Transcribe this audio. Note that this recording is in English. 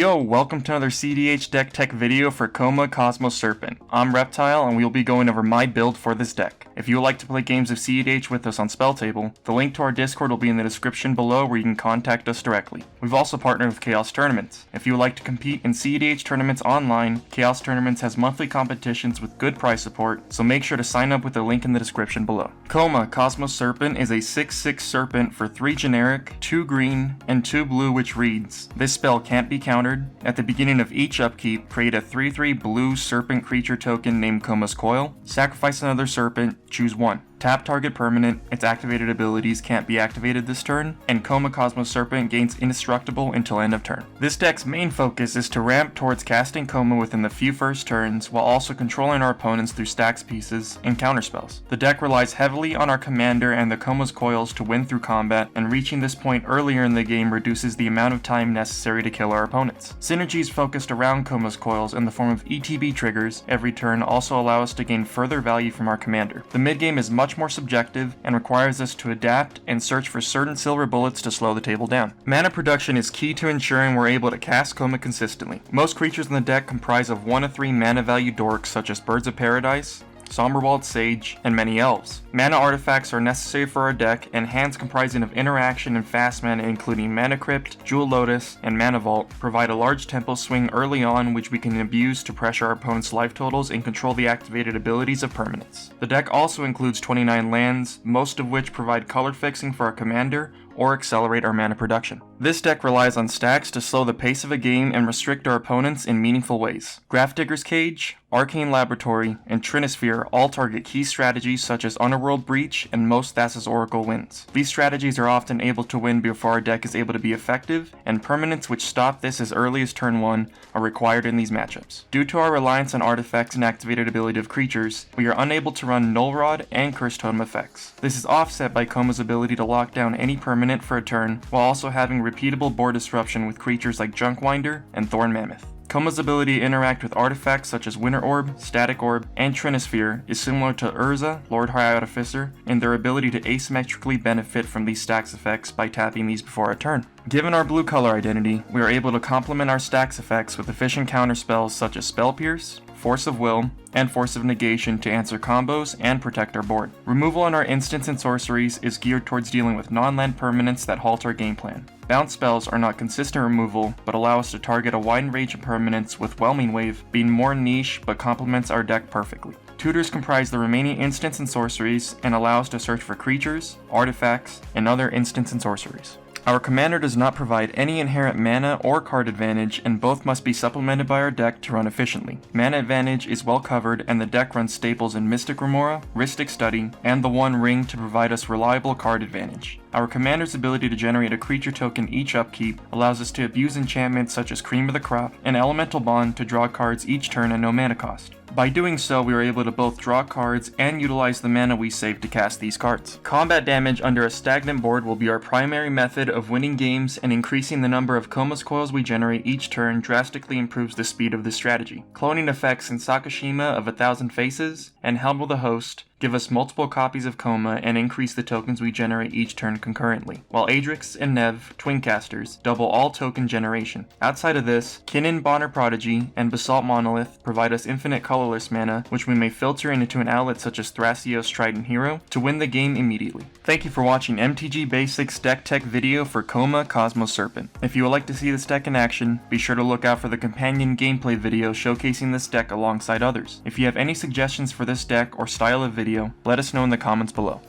Yo, welcome to another cEDH deck tech video for Koma, Cosmo, Serpent. I'm Reptile and we will be going over my build for this deck. If you would like to play games of cEDH with us on Spell Table, the link to our Discord will be in the description below where you can contact us directly. We've also partnered with Chaos Tournaments. If you would like to compete in cEDH tournaments online, Chaos Tournaments has monthly competitions with good prize support, so make sure to sign up with the link in the description below. Koma, Cosmo, Serpent is a 6/6 Serpent for 3 generic, 2 green, and 2 blue, which reads, this spell can't be countered. At the beginning of each upkeep, create a 3/3 blue Serpent creature token named Koma's Coil, sacrifice another Serpent, choose one. Tap target permanent, its activated abilities can't be activated this turn, and Koma Cosmo Serpent gains indestructible until end of turn. This deck's main focus is to ramp towards casting Koma within the few first turns, while also controlling our opponents through stax pieces and counterspells. The deck relies heavily on our commander and the Koma's Coils to win through combat, and reaching this point earlier in the game reduces the amount of time necessary to kill our opponents. Synergies focused around Koma's Coils in the form of ETB triggers every turn also allow us to gain further value from our commander. The mid game is much more subjective and requires us to adapt and search for certain silver bullets to slow the table down. Mana production is key to ensuring we're able to cast Koma consistently. Most creatures in the deck comprise of 1 to 3 mana value dorks such as Birds of Paradise, Somberwald Sage, and many elves. Mana artifacts are necessary for our deck, and hands comprising of interaction and fast mana including Mana Crypt, Jewel Lotus, and Mana Vault provide a large tempo swing early on which we can abuse to pressure our opponent's life totals and control the activated abilities of permanents. The deck also includes 29 lands, most of which provide color fixing for our commander or accelerate our mana production. This deck relies on stacks to slow the pace of a game and restrict our opponents in meaningful ways. Grafdigger's Cage, Arcane Laboratory, and Trinisphere all target key strategies such as Underworld Breach and most Thassa's Oracle wins. These strategies are often able to win before our deck is able to be effective, and permanents which stop this as early as turn 1 are required in these matchups. Due to our reliance on artifacts and activated ability of creatures, we are unable to run Null Rod and Curse Totem effects. This is offset by Koma's ability to lock down any permanent for a turn, while also having repeatable board disruption with creatures like Junkwinder and Thorn Mammoth. Koma's ability to interact with artifacts such as Winter Orb, Static Orb, and Trinisphere is similar to Urza, Lord High Artificer, in their ability to asymmetrically benefit from these stacks effects by tapping these before a turn. Given our blue color identity, we are able to complement our stacks effects with efficient counterspells such as Spell Pierce, Force of Will, and Force of Negation to answer combos and protect our board. Removal on our instants and sorceries is geared towards dealing with non-land permanents that halt our game plan. Bounce spells are not consistent removal, but allow us to target a wide range of permanents, with Whelming Wave being more niche but complements our deck perfectly. Tutors comprise the remaining instants and sorceries and allow us to search for creatures, artifacts, and other instants and sorceries. Our commander does not provide any inherent mana or card advantage, and both must be supplemented by our deck to run efficiently. Mana advantage is well covered, and the deck runs staples in Mystic Remora, Rhystic Study, and the One Ring to provide us reliable card advantage. Our commander's ability to generate a creature token each upkeep allows us to abuse enchantments such as Cream of the Crop and Elemental Bond to draw cards each turn at no mana cost. By doing so, we are able to both draw cards and utilize the mana we save to cast these cards. Combat damage under a stagnant board will be our primary method of winning games, and increasing the number of Koma's Coils we generate each turn drastically improves the speed of this strategy. Cloning effects in Sakashima of 1,000 Faces and Helm of the Host give us multiple copies of Koma and increase the tokens we generate each turn concurrently, while Adrix and Nev, Twincasters, double all token generation. Outside of this, Kinnan Bonner Prodigy and Basalt Monolith provide us infinite colorless mana, which we may filter into an outlet such as Thrasios Trident Hero to win the game immediately. Thank you for watching MTG Basics deck tech video for Koma, Cosmo, Serpent. If you would like to see this deck in action, be sure to look out for the companion gameplay video showcasing this deck alongside others. If you have any suggestions for this deck or style of video, let us know in the comments below.